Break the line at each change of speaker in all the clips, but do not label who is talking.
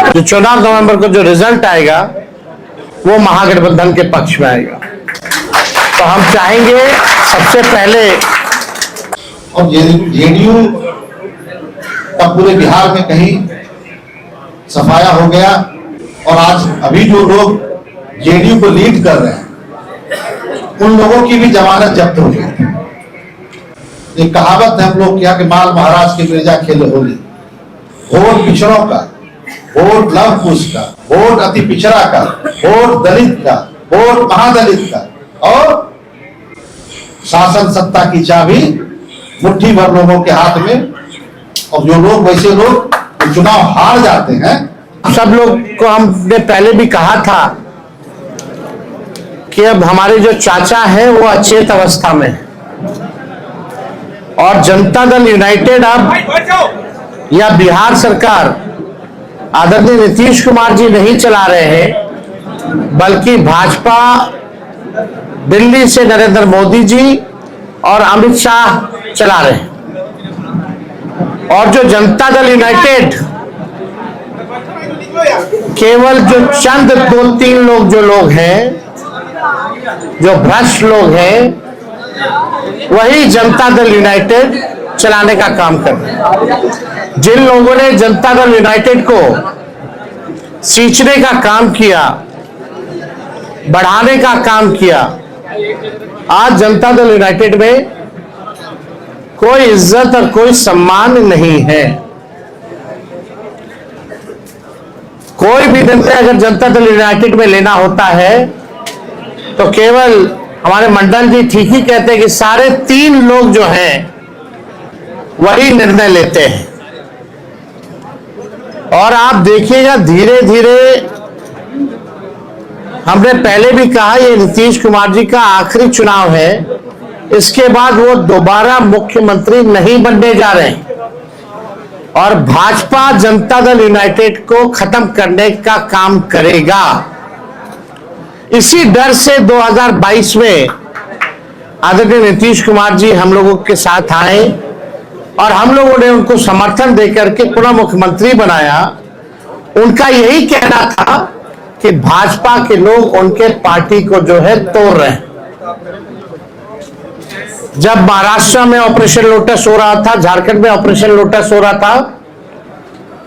जो 14 नवंबर को जो रिजल्ट आएगा वो महागठबंधन के पक्ष में आएगा। तो हम चाहेंगे सबसे पहले,
और जेडीयू का पूरे बिहार में कहीं सफाया हो गया और आज अभी जो लोग जेडीयू को लीड कर रहे हैं उन लोगों की भी जमानत जब्त हो गई। एक कहावत है हम लोग क्या कि माल महाराज के मिर्जा खेले होली। वोट पिछड़ों का, वोट लव कुश का, वोट अति पिछड़ा का, वोट दलित का, वोट महादलित का, और शासन सत्ता की चाबी मुट्ठी भर लोगों के हाथ में। और जो लोग वैसे लोग चुनाव हार जाते हैं,
सब लोग को हमने पहले भी कहा था कि अब हमारे जो चाचा हैं वो अचेत अवस्था में है और जनता दल यूनाइटेड अब या बिहार सरकार आदरणीय नीतीश कुमार जी नहीं चला रहे हैं, बल्कि भाजपा दिल्ली से नरेंद्र मोदी जी और अमित शाह चला रहे हैं। और जो जनता दल यूनाइटेड केवल जो चंद 2-3 लोग जो लोग हैं, जो भ्रष्ट लोग हैं, वही जनता दल यूनाइटेड चलाने का काम कर रहे हैं। जिन लोगों ने जनता दल यूनाइटेड को सींचने का काम किया, बढ़ाने का काम किया, आज जनता दल यूनाइटेड में कोई इज्जत और कोई सम्मान नहीं है। कोई भी निर्णय अगर जनता दल यूनाइटेड में लेना होता है तो केवल हमारे मंडल जी ठीक ही कहते हैं कि सारे 3 लोग जो हैं वही निर्णय लेते हैं। और आप देखिएगा धीरे धीरे, हमने पहले भी कहा ये नीतीश कुमार जी का आखिरी चुनाव है, इसके बाद वो दोबारा मुख्यमंत्री नहीं बनने जा रहे हैं और भाजपा जनता दल यूनाइटेड को खत्म करने का काम करेगा। इसी डर से 2022 में आदरणीय नीतीश कुमार जी हम लोगों के साथ आए और हम लोगों ने उनको समर्थन देकर के पुनः मुख्यमंत्री बनाया। उनका यही कहना था कि भाजपा के लोग उनके पार्टी को जो है तोड़ रहे हैं। जब महाराष्ट्र में ऑपरेशन लोटस हो रहा था, झारखंड में ऑपरेशन लोटस हो रहा था,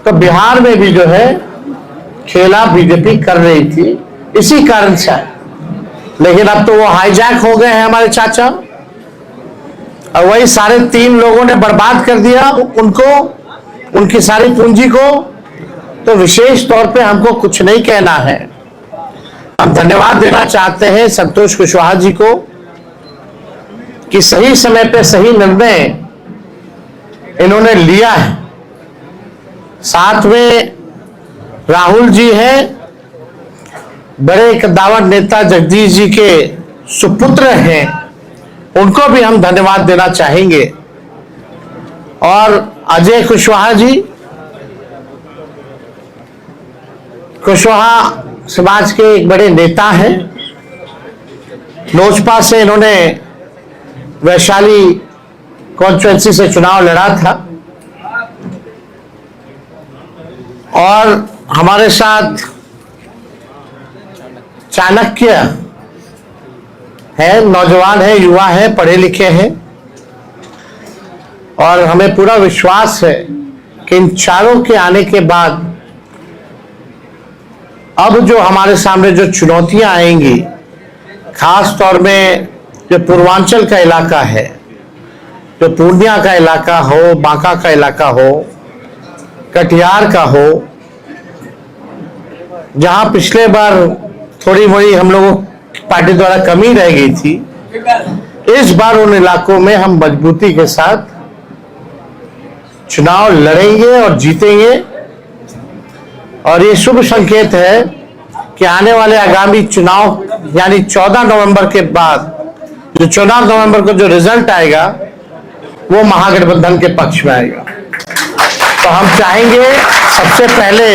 तो बिहार में भी जो है खेला बीजेपी कर रही थी इसी कारण से। लेकिन अब तो वो हाईजैक हो गए हैं हमारे चाचा, और वही सारे 3 लोगों ने बर्बाद कर दिया उनको, उनकी सारी पूंजी को। तो विशेष तौर पे हमको कुछ नहीं कहना है, हम धन्यवाद देना चाहते हैं संतोष कुशवाहा जी को कि सही समय पे सही निर्णय इन्होंने लिया है। साथ में राहुल जी हैं, बड़े कद्दावर नेता जगदीश जी के सुपुत्र हैं, उनको भी हम धन्यवाद देना चाहेंगे। और अजय कुशवाहा जी, कुशवाहा समाज के एक बड़े नेता हैं, लोजपा से इन्होंने वैशाली कॉन्स्टिट्यूएंसी से चुनाव लड़ा था और हमारे साथ चाणक्य है, नौजवान है, युवा है, पढ़े लिखे हैं और हमें पूरा विश्वास है कि इन चारों के आने के बाद अब जो हमारे सामने जो चुनौतियां आएंगी, खास तौर में जो पूर्वांचल का इलाका है, जो पूर्णिया का इलाका हो, बांका का इलाका हो, कटिहार का हो, जहां पिछले बार थोड़ी मोड़ी हम लोगों की पार्टी द्वारा कमी रह गई थी, इस बार उन इलाकों में हम मजबूती के साथ चुनाव लड़ेंगे और जीतेंगे। और ये शुभ संकेत है कि आने वाले आगामी चुनाव यानी 14 नवंबर के बाद जो 14 नवंबर को जो रिजल्ट आएगा वो महागठबंधन के पक्ष में आएगा। तो हम चाहेंगे सबसे पहले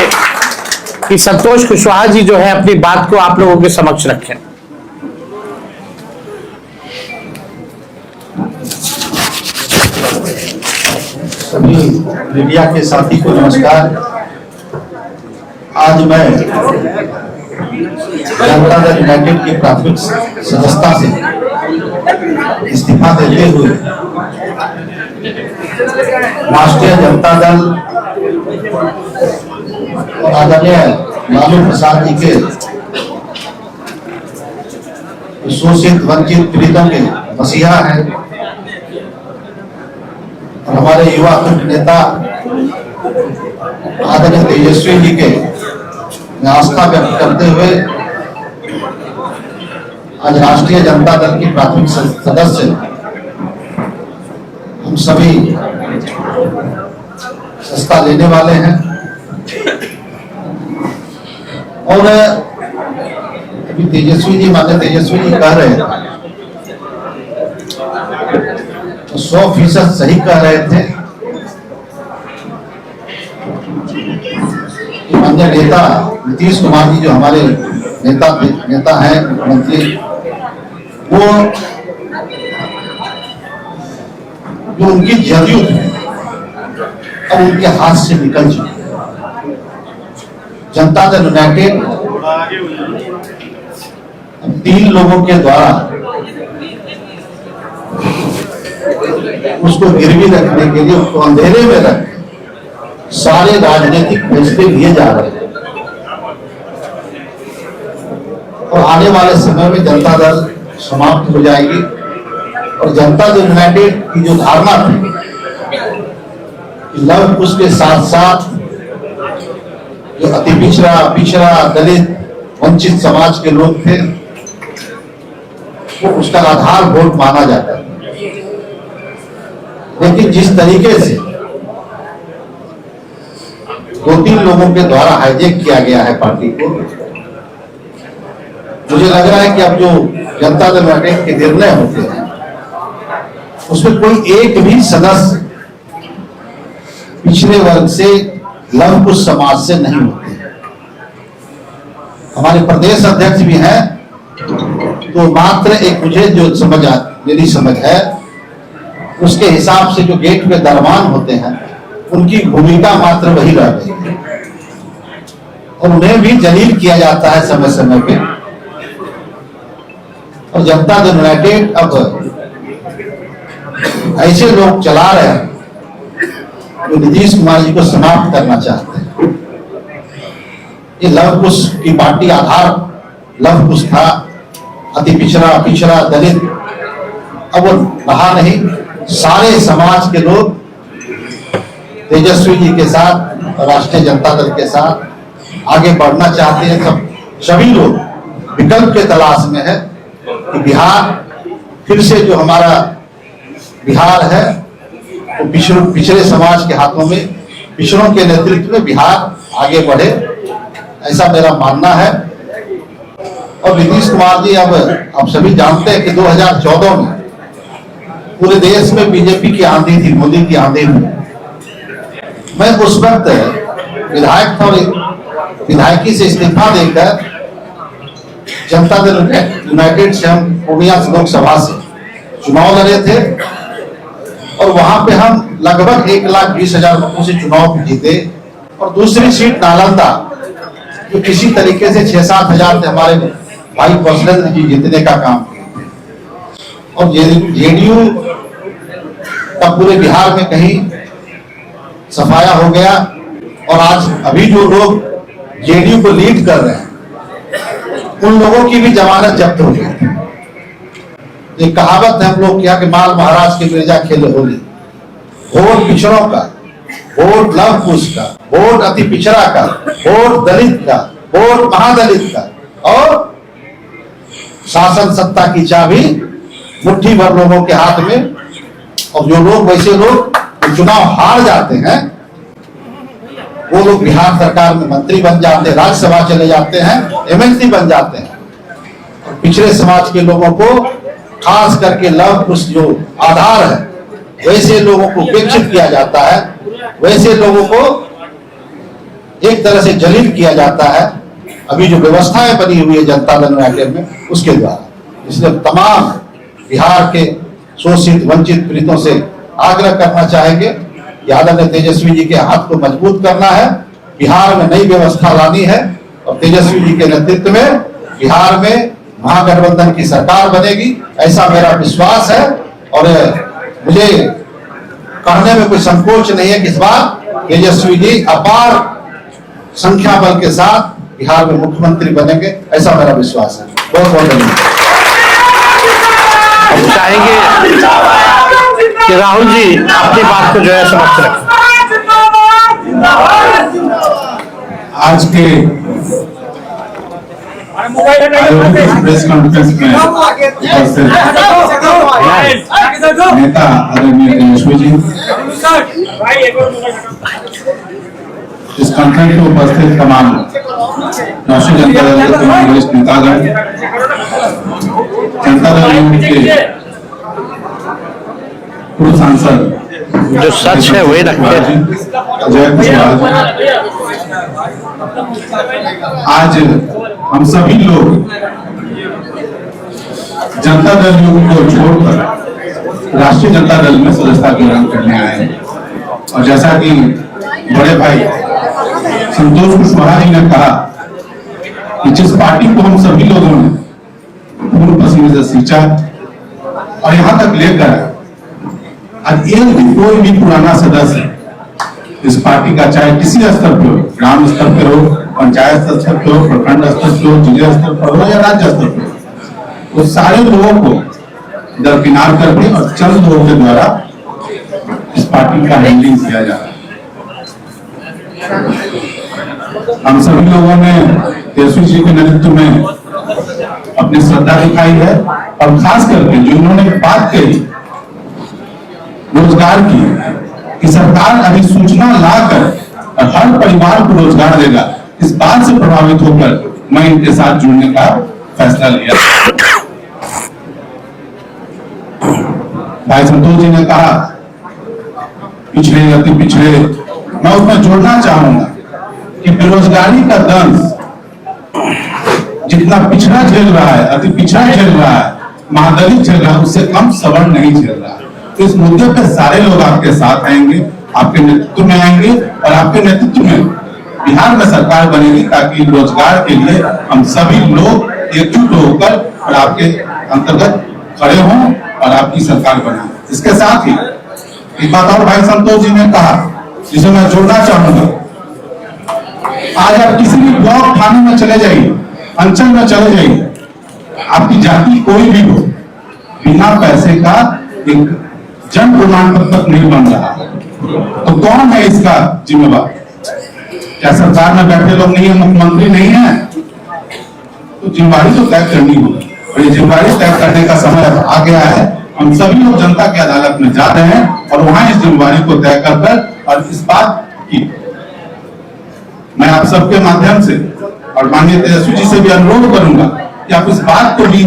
कि संतोष कुशवाहा जी जो है अपनी बात को आप लोगों के समक्ष रखें।
सभी मीडिया के साथी को नमस्कार। आज मैं जनता दल यूनाइटेड की प्राथमिक सदस्यता से इस्तीफा देते हुए राष्ट्रीय जनता दल और आदरणीय लालू प्रसाद जी के शोषित वंचित पीड़ितों के मसीहा हैं और हमारे युवा नेता आदरणीय तेजस्वी जी के मैं आस्था व्यक्त करते हुए आज राष्ट्रीय जनता दल की प्राथमिक सदस्य हम सभी सस्ता लेने वाले हैं और अभी तेजस्वी जी माने तेजस्वी जी कह रहे थे तो 100% सही कह रहे थे। माननीय नेता नीतीश कुमार जी जो हमारे नेता हैं मुख्यमंत्री, वो जो उनकी जदयू अब उनके हाथ से निकल चुकी है। जनता दल यूनाइटेड अब 3 लोगों के द्वारा उसको गिरवी रखने के लिए, उसको अंधेरे में रख सारे राजनीतिक फैसले लिए जा रहे हैं और आने वाले समय में जनता दल समाप्त हो जाएगी और जनता दल यूनाइटेड की जो धारणा थी कि लव कुश के साथ साथ जो अति पिछड़ा दलित वंचित समाज के लोग थे वो उसका आधार वोट माना जाता है, लेकिन जिस तरीके से 2-3 लोगों के द्वारा हाईजेक किया गया है पार्टी को, मुझे लग रहा है कि अब जो जनता दल यूनाइटेड के निर्णय होते हैं उसमें कोई एक भी सदस्य पिछड़े वर्ग से लव कुश समाज से नहीं होते। हमारे प्रदेश अध्यक्ष भी हैं तो मात्र एक मुझे जो मेरी समझ है उसके हिसाब से जो गेट पे दरबान होते हैं उनकी भूमिका मात्र वही रह गई है और उन्हें भी जलील किया जाता है समय समय पे। और जनता दल यूनाइटेड अब ऐसे लोग चला रहे हैं जो नीतीश कुमार जी को समाप्त करना चाहते हैं। ये लव कुश की पार्टी आधार लव कुश था, अति पिछड़ा दलित, अब वो रहा नहीं। सारे समाज के लोग तेजस्वी जी के साथ राष्ट्रीय जनता दल के साथ आगे बढ़ना चाहते हैं। सब सभी लोग विकल्प के तलाश में है कि बिहार फिर से जो हमारा बिहार है वो पिछड़े समाज के हाथों में, पिछड़ों के नेतृत्व में बिहार आगे बढ़े, ऐसा मेरा मानना है। और नीतीश कुमार जी अब आप सभी जानते हैं कि 2014 में पूरे देश में बीजेपी की आंधी थी, मोदी की आंधी थी। मैं उस वक्त विधायक था और विधायकी से इस्तीफा देकर जनता दल यूनाइटेड से हम पूर्णिया लोकसभा से चुनाव लड़े थे और वहां पे हम लगभग 1,20,000 वोटों से चुनाव जीते। और दूसरी सीट नालंदा जो किसी तरीके से 6-7 हजार से हमारे भाई कौशलेंद्र जी जीतने का काम किए। और जेडीयू का पूरे बिहार में कहीं सफाया हो गया और आज अभी जो लोग जेडीयू को लीड कर रहे हैं उन लोगों की भी जमानत जब्त हो गई। एक कहावत है हम लोग यहाँ के माल महाराज के मिर्जा खेले होली। वोट पिछड़ों का, वोट लव कुश का, वोट अति पिछड़ा का, वोट दलित का, वोट महादलित का और शासन सत्ता की चाबी मुट्ठी भर लोगों के हाथ में। और जो लोग वैसे लोग चुनाव हार जाते हैं वो लोग बिहार सरकार में मंत्री बन जाते हैं, राज्यसभा चले जाते हैं, एमएलसी बन जाते हैं। और पिछड़े समाज के लोगों को खास करके लव कुश जो आधार है वैसे लोगों को उपेक्षित किया जाता है, वैसे लोगों को एक तरह से जलील किया जाता है। अभी जो व्यवस्थाएं बनी हुई है जनता दल यूनाइटेड में उसके द्वारा। इसलिए तमाम बिहार के शोषित वंचित पीड़ितों से आग्रह करना चाहेंगे कि आदरणीय तेजस्वी जी के हाथ को मजबूत करना है बिहार में नई व्यवस्था लानी है और तेजस्वी जी के नेतृत्व में बिहार में महागठबंधन की सरकार बनेगी, ऐसा मेरा विश्वास है। और मुझे कहने में कोई संकोच नहीं है कि इस बार तेजस्वी जी अपार संख्या बल के साथ बिहार में मुख्यमंत्री बनेंगे, ऐसा मेरा विश्वास है। बहुत बहुत धन्यवाद।
हम चाहेंगे कि राहुल जी अपनी बात को जो है समझ रखें।
आज के प्रेस कॉन्फ्रेंस में उपस्थित नेता आदरणीय तेजस्वी जी, इस कॉन्फ्रेंस में उपस्थित तमाम राष्ट्रीय जनता दल के वरिष्ठ नेतागण, जनता दल के पूर्व सांसद
जो सच है वही रखते हैं।
जय कुशवाहा, आज हम सभी लोग जनता दल को छोड़कर राष्ट्रीय जनता दल में सदस्यता ग्रहण करने आए हैं। और जैसा कि बड़े भाई संतोष कुशवाहा जी ने कहा कि जिस पार्टी को हम सभी लोगों ने पूर्ण पसीने से सींचा और यहां तक लेकर आज एक भी कोई भी पुराना सदस्य इस पार्टी का, चाहे किसी स्तर पर हो, ग्राम स्तर पर हो, पंचायत स्तर पर हो, प्रखंड स्तर पर हो, जिला स्तर पर हो या राज्य स्तर पर हो, उस सारे लोगों को दरकिनार करके और चंद लोगों के द्वारा इस पार्टी का हैंडलिंग किया जा रहा है। हम सभी लोगों ने तेजस्वी जी के नेतृत्व में अपनी श्रद्धा दिखाई है और खास करके जो इन्होंने बात कही रोजगार की सरकार अधिसूचना लाकर और हर परिवार को रोजगार देगा, इस बात से प्रभावित होकर मैं इनके साथ जुड़ने का फैसला लिया। भाई संतोष जी ने कहा पिछड़े अति पिछड़े, मैं उसमें जोड़ना चाहूंगा कि बेरोजगारी का दंश जितना पिछड़ा झेल रहा है, अति पिछड़ा झेल रहा है, महादलित झेल रहा है, उससे कम सवर्ण नहीं झेल रहा है। तो इस मुद्दे पे सारे लोग आपके साथ आएंगे, आपके नेतृत्व में आएंगे और आपके नेतृत्व में बिहार में सरकार बनेगी, ताकि रोजगार के लिए हम सभी लोग एकजुट होकर और आपके अंतर्गत खड़े हों और आपकी सरकार बनाएं। इसके साथ ही एक बात और भाई संतोष जी ने कहा जिसे मैं जोड़ना चाहूंगा, आज आप किसी भी ब्लॉक थाने में चले जाइए, अंचल में चले जाइए, आपकी जाति कोई भी हो, बिना पैसे का एक जन प्रमाण पत्र नहीं बन रहा, तो कौन है इसका जिम्मेवार? क्या सरकार में बैठे लोग नहीं है, मुख्यमंत्री नहीं है? तो जिम्मेवारी तो तय करनी होगी और ये जिम्मेवारी तय करने का समय अब आ गया है। हम सभी लोग जनता की अदालत में जा रहे हैं और वहां इस जिम्मेवारी को तय कर और इस बात की मैं आप सबके माध्यम से और माननीय तेजस्वी जी से भी अनुरोध करूंगा कि आप इस बात को भी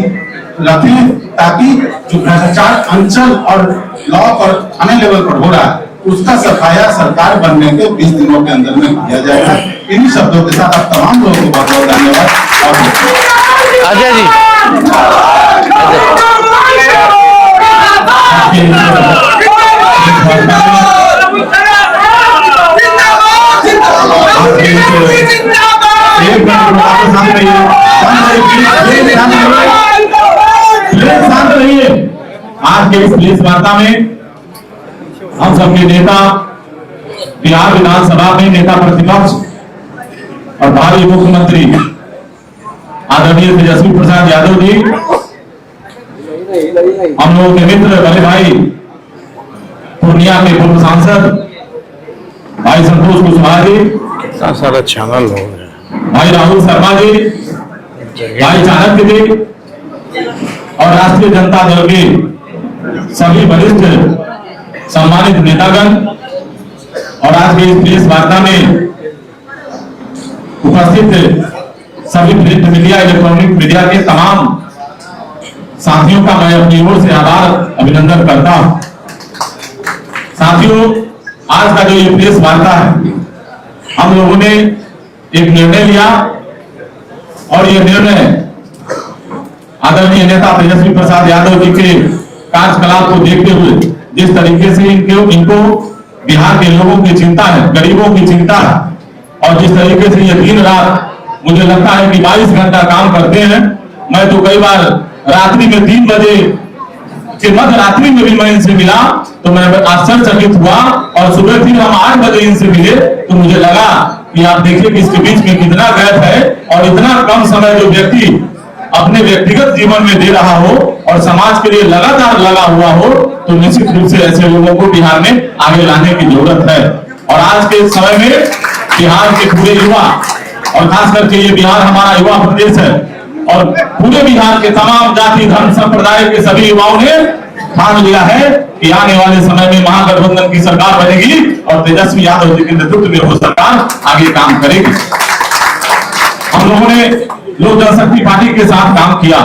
रखें, ताकि जो भ्रष्टाचार अंचल और ब्लॉक और थाने लेवल पर हो रहा है उसका सफाया सरकार बनने के 20 दिनों के अंदर में किया जाएगा। इन्हीं शब्दों के साथ आप तमाम लोगों को बहुत बहुत धन्यवाद।
अजय जी,
आज के इस प्रेस वार्ता में हम सबके नेता, बिहार विधानसभा में नेता प्रतिपक्ष और भावी मुख्यमंत्री आदरणीय तेजस्वी प्रसाद यादव जी, हम लोगों के मित्र बड़े भाई पूर्णिया के पूर्व सांसद भाई संतोष कुशवाहा जी,
कितना सारा चैनल हो गया,
भाई राहुल शर्मा जी, भाई चाणक्य जी और राष्ट्रीय जनता दल के सभी वरिष्ठ सम्मानित नेतागण और आज के इस प्रेस वार्ता में उपस्थित सभी प्रिंट मीडिया, इलेक्ट्रॉनिक मीडिया के तमाम साथियों का मैं अपनी ओर से आभार अभिनंदन करता हूं। साथियों, आज का जो ये प्रेस वार्ता है, हम लोगों ने एक निर्णय लिया और ये निर्णय आदरणीय नेता तेजस्वी प्रसाद यादव जी के कार्यकलाप को देखते हुए, जिस तरीके से इनको बिहार के लोगों की चिंता है, गरीबों की चिंता है, और जिस तरीके से ये दिन रात मुझे लगता है कि 22 घंटा काम करते हैं। मैं तो कई बार रात्रि में 3 बजे के मध्य रात्रि में भी मैं इनसे मिला तो मैं आश्चर्यचकित हुआ, और सुबह फिर हम 8 बजे इनसे मिले तो मुझे लगा कि आप देखिए कि इसके बीच में कितना गैप है, और इतना कम समय जो व्यक्ति अपने व्यक्तिगत जीवन में दे रहा हो और समाज के लिए लगातार लगा हुआ हो, तो निश्चित रूप से ऐसे लोगों को बिहार में आगे लाने की जरूरत है। और आज के समय में बिहार के पूरे युवा, और खास करके ये बिहार हमारा युवा प्रदेश है, और पूरे बिहार के तमाम जाति धर्म संप्रदाय के सभी युवाओं ने ठान लिया है कि आने वाले समय में महागठबंधन की सरकार बनेगी और तेजस्वी यादव जी के नेतृत्व में वो सरकार आगे काम करेगी। हम लोगों ने लोक जनशक्ति पार्टी के साथ काम किया।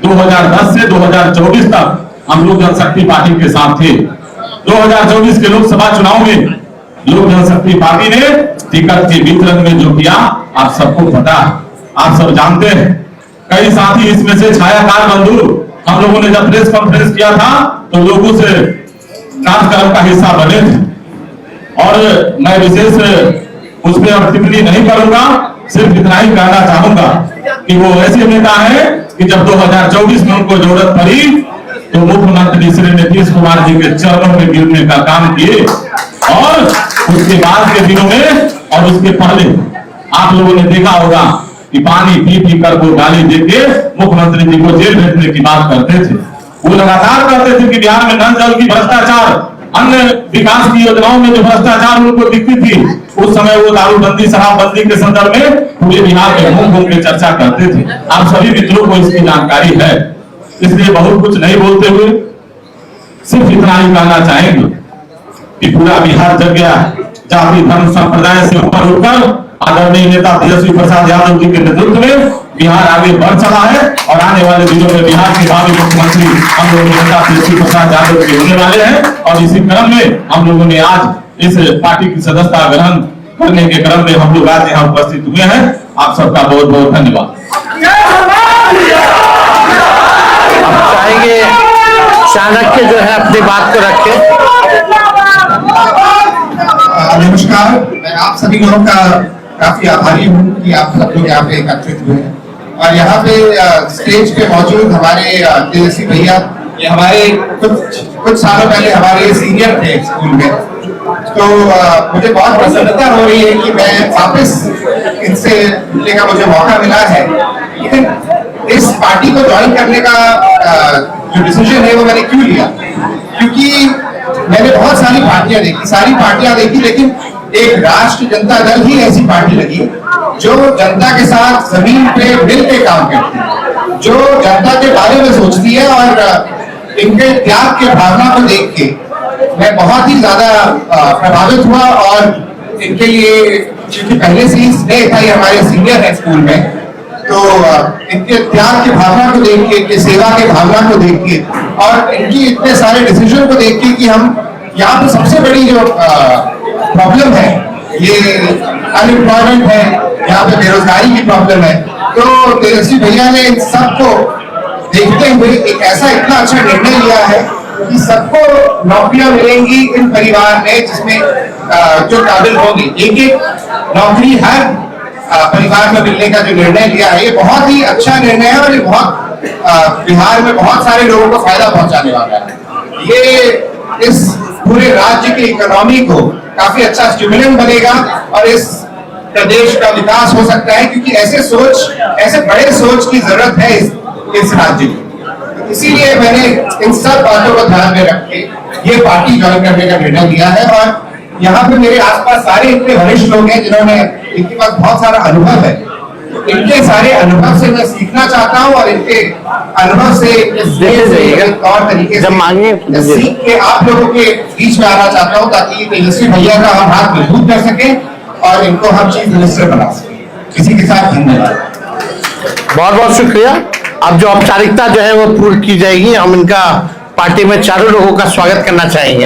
2010 से 2024 तक हम लोक जनशक्ति पार्टी के साथ थे। 2024 के लोकसभा चुनाव में लोक जनशक्ति पार्टी ने टिकट के वितरण में जो किया आप सबको पता है, आप सब जानते हैं। कई साथी इसमें से छायाकार बंधु हम लोगों ने जब प्रेस कॉन्फ्रेंस किया था तो लोगों से कार्यक्रम का हिस्सा बने थे, और मैं विशेष उस पर अब टिप्पणी नहीं करूंगा, सिर्फ इतना ही कहना चाहूंगा कि वो ऐसे नेता है कि जब 2024 में उनको जरूरत पड़ी तो मुख्यमंत्री श्री नीतीश कुमार जी के चरणों में गिरने का काम किए, और उसके बाद के दिनों में और उसके पहले आप लोगों ने देखा होगा कि पानी पी कर वो गाली देके मुख्यमंत्री जी को जेल भेजने की बात करते थे। वो लगातार कहते थे कि बिहार में नल जल की भ्रष्टाचार, अन्य विकास की योजनाओं में जो भ्रष्टाचार उनको दिखती थी, उस समय वो दारूबंदी शराबबंदी के संदर्भ में पूरे बिहार में घूम घूम के चर्चा करते थे। आप सभी मित्रों को इसकी जानकारी है, इसलिए बहुत कुछ नहीं बोलते हुए सिर्फ इतना ही कहना चाहेंगे कि पूरा बिहार जग गया, जाति धर्म संप्रदाय से ऊपर उठकर आदरणीय नेता तेजस्वी प्रसाद यादव जी के नेतृत्व में बिहार आगे बढ़ चला है, और आने वाले दिनों में बिहार के भावी मुख्यमंत्री हम लोगों के नेता तेजस्वी प्रसाद यादव जी होने वाले हैं। और इसी क्रम में हम लोगों ने आज इस पार्टी की सदस्यता ग्रहण करने के क्रम में हम लोग आज यहाँ उपस्थित हुए हैं। आप सबका बहुत बहुत धन्यवाद।
चाहेंगे चाणक्य जो है अपनी बात को रखे।
नमस्कार, मैं आप सभी लोगों का काफी आभारी हूँ कि आप सब लोग यहाँ पे एकत्रित हुए हैं, और यहाँ पे स्टेज पे मौजूद हमारे तेजस्वी भैया, ये हमारे कुछ सालों पहले हमारे सीनियर थे स्कूल में, तो मुझे बहुत प्रसन्नता हो रही है कि मैं वापस इनसे मिलने का मुझे मौका मिला है। लेकिन इस पार्टी को ज्वाइन करने का जो डिसीजन है वो मैंने क्यों लिया, क्योंकि मैंने बहुत सारी पार्टियां देखी, लेकिन एक राष्ट्रीय जनता दल ही ऐसी पार्टी लगी जो जनता के साथ जमीन पे मिल के काम करती है, जो जनता के बारे में सोचती है, और इनके त्याग के भावना को देख के मैं बहुत ही ज्यादा प्रभावित हुआ। और इनके लिए क्योंकि पहले से ही स्नेह था, ये हमारे सीनियर है स्कूल में, तो इनके त्याग की भावना को देख के, इनके सेवा के भावना को देख के, और इनकी इतने सारे डिसीजन को देख के कि हम यहाँ पे सबसे बड़ी जो प्रॉब्लम है ये अनएम्प्लॉयमेंट है, यहाँ पे बेरोजगारी की प्रॉब्लम है, तो तेजस्वी भैया ने इन सबको देखते हुए एक ऐसा इतना अच्छा निर्णय लिया है कि सबको नौकरियां मिलेंगी इन परिवार में, जिसमें जो काबिल होंगे, एक नौकरी हर परिवार में मिलने का जो निर्णय लिया है, ये बहुत ही अच्छा निर्णय है, और ये बहुत बिहार में बहुत सारे लोगों को फायदा पहुंचाने वाला है। ये इस पूरे राज्य की इकोनॉमी को काफी अच्छा स्टिमुलेंट बनेगा, और इस प्रदेश का विकास हो सकता है, क्योंकि ऐसे बड़े सोच की जरूरत है इस राज्य की। इसीलिए मैंने इन सब बातों को ध्यान में रख के ये पार्टी ज्वाइन करने का निर्णय लिया है। और यहाँ पे मेरे आसपास सारे इतने वरिष्ठ लोग हैं जिन्होंने, इनके पास बहुत सारा अनुभव है, इनके सारे अनुभव से मैं सीखना चाहता हूँ, और इनके अनुभव से तौर तरीके से सीख के आप लोगों के बीच में आना चाहता हूँ, ताकि तेजस्वी भैया का हम हाथ मजबूत कर सके और इनको हम चीफ मिनिस्टर बना सके। इसी के साथ धन्यवाद,
बहुत बहुत शुक्रिया। अब जो औपचारिकता जो है वो पूर्ण की जाएगी। हम इनका पार्टी में चारों लोगों का स्वागत करना चाहेंगे।